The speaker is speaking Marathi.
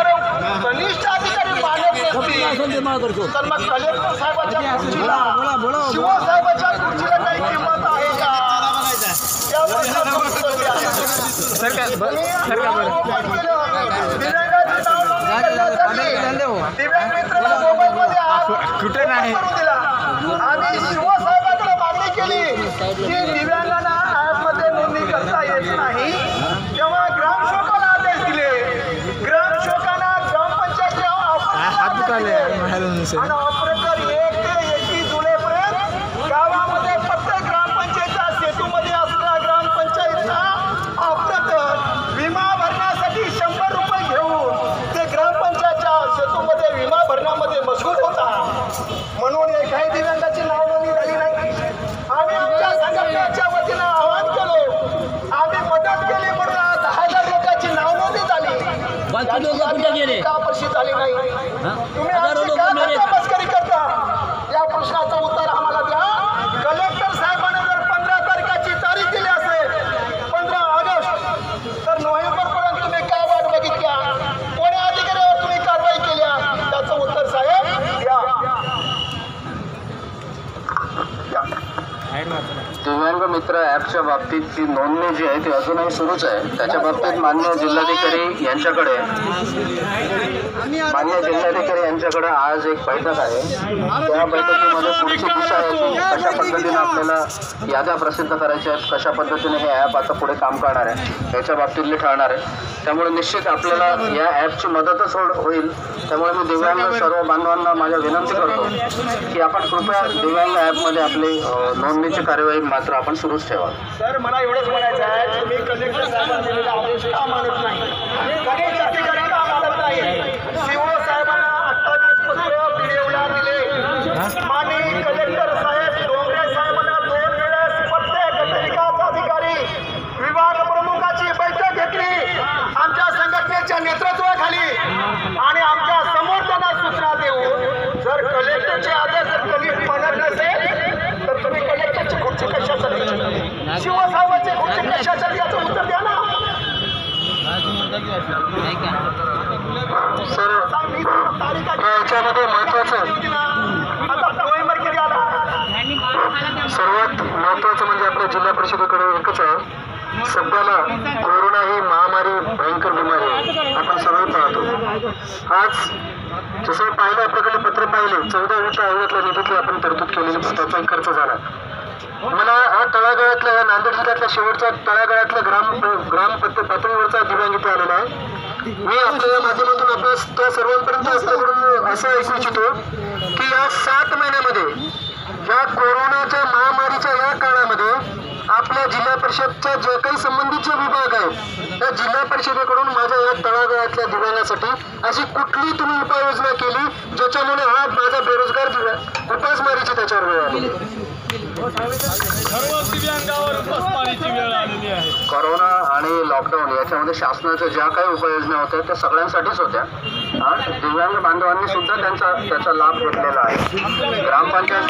जर कनिष्ठ अधिकारी मानत नसतील तर मग कलेक्टर साहेबांच्या खुर्चीला शिवसाहेबांच्या खुर्चीला काही किंमत आहे का? या प्रश्नाचं उत्तर द्या. दिव्यांग मित्राला मोबाईलमध्ये कुठे नाही दिला आणि शिवसाहेबांकडे मागणी केली की दिव्यांगांना ॲपमध्ये नोंदणी करता येत नाही. तेव्हा ग्रामसेवकाला आदेश दिले. ग्रामसेवकांना ग्रामपंचायतीला आणि ऑपरेटर 1 ते 21 जुलैपर्यंत गावामध्ये प्रत्येक ग्रामपंचायतच्या सेतूमध्ये असणारा ग्रामपंचायतचा ऑपरेटर विमा भरण्यासाठी 100 रुपये घेऊन ते ग्रामपंचायतच्या सेतूमध्ये विमा भरण्यामध्ये मशगूल होता. म्हणून एकही दिव्यांगाची नाव नोंदणी झाली नाही. आम्ही आमच्या संघटनेच्या वतीनं आवाहन केलं, आम्ही मदत केली म्हणून 10,000 लोकांची नाव नोंदणी झाली. कापशी झाली नाही. तुम्ही आमची का मस्करी करता? या प्रश्नाचं उत्तर आम्हाला द्या. कलेक्टर साहेबांनी जर 15 तारखेची तारीख दिली असेल 15 ऑगस्ट तर नोव्हेंबरपर्यंत तुम्ही काय वाट बघितल्या? कोण्या अधिकाऱ्यावर तुम्ही कारवाई केल्या? त्याचं उत्तर साहेब द्या. दिव्यांग मित्र ॲपच्या बाबतीतची नोंदणी जी आहे ती अजूनही सुरूच आहे. त्याच्या बाबतीत माननीय जिल्हाधिकारी यांच्याकडे आज एक बैठक आहे. त्या बैठकीमध्ये पुढची दिशा आहे, कशा पद्धतीने आपल्याला याद्या प्रसिद्ध करायच्या आहेत, कशा पद्धतीने हे ॲप आता पुढे काम करणार आहे याच्या बाबतीतले ठरणार आहे. त्यामुळे निश्चित आपल्याला या ॲपची मदतच होईल. त्यामुळे मी दिव्यांग सर्व बांधवांना माझ्या विनंती करतो की आपण कृपया दिव्यांग ॲपमध्ये आपली नोंदणीची कार्यवाही मात्र आपण सुरूच ठेवा. सर, मला एवढंच म्हणायचं आहे, तुम्ही कलेक्टर साहेबांना दिलेला आदेश का मानत नाही? कलेक्टर अधिकारी का मानत नाही? शिवसाहेबांना 28 पत्र पीडीओला दिले. माननीय कलेक्टर साहेब डोंगरे साहेबांना 2 वेळेस प्रत्येक गटविकास अधिकारी विभाग प्रमुखाची बैठक घेतली आमच्या संघटनेच्या नेतृत्वाखाली आणि आमच्या समोर त्यांना सूचना देऊन जर कलेक्टरचे आदेश जर कमी मानत नसेल तर तुम्ही कलेक्टरची खुर्ची कशासाठी, शिवसाहेबांची खुर्ची कशासाठी याचं उत्तर द्या ना. सर, याच्यामध्ये महत्त्वाचं आता नोव्हेंबर किती आला? सर्वात महत्त्वाचं म्हणजे आपल्या जिल्हा परिषदेकडे एकच आहे. सध्याला कोरोना ही महामारी भयंकर बिमारी आहे. आपण सगळे पाहतो. आज जसं पाहिलं आपल्याकडे पत्र पाहिले 14 वित्त आयोगातल्या निधीतली आपण तरतूद केलेली त्याचा खर्च झाला. मला हा तळागाळातल्या या नांदेड जिल्ह्यातल्या शेवटच्या तळागाळातल्या ग्राम पातळीवरचा दिव्यांग इथे आलेला आहे. मी आपल्या या माध्यमातून आपल्या त्या सर्वांपर्यंत आपल्याकडून असं ऐकू इच्छितो की या 7 महिन्यामध्ये या कोरोनाच्या महामारीच्या या काळामध्ये आपल्या जिल्हा परिषदच्या जे काही संबंधितचे विभाग आहेत त्या जिल्हा परिषदेकडून माझ्या या तळागाळातल्या दिव्यांगासाठी अशी कुठली तुम्ही उपाययोजना केली ज्याच्यामुळे हा माझा बेरोजगार उपासमारीची त्याच्यावर वेळ आली? कोरोना आणि लॉकडाऊन याच्यामध्ये शासनाच्या ज्या काही उपाययोजना होत्या त्या सगळ्यांसाठीच होत्या. दिव्यांग बांधवांनी सुद्धा त्याचा लाभ घेतलेला आहे. ग्रामपंचायत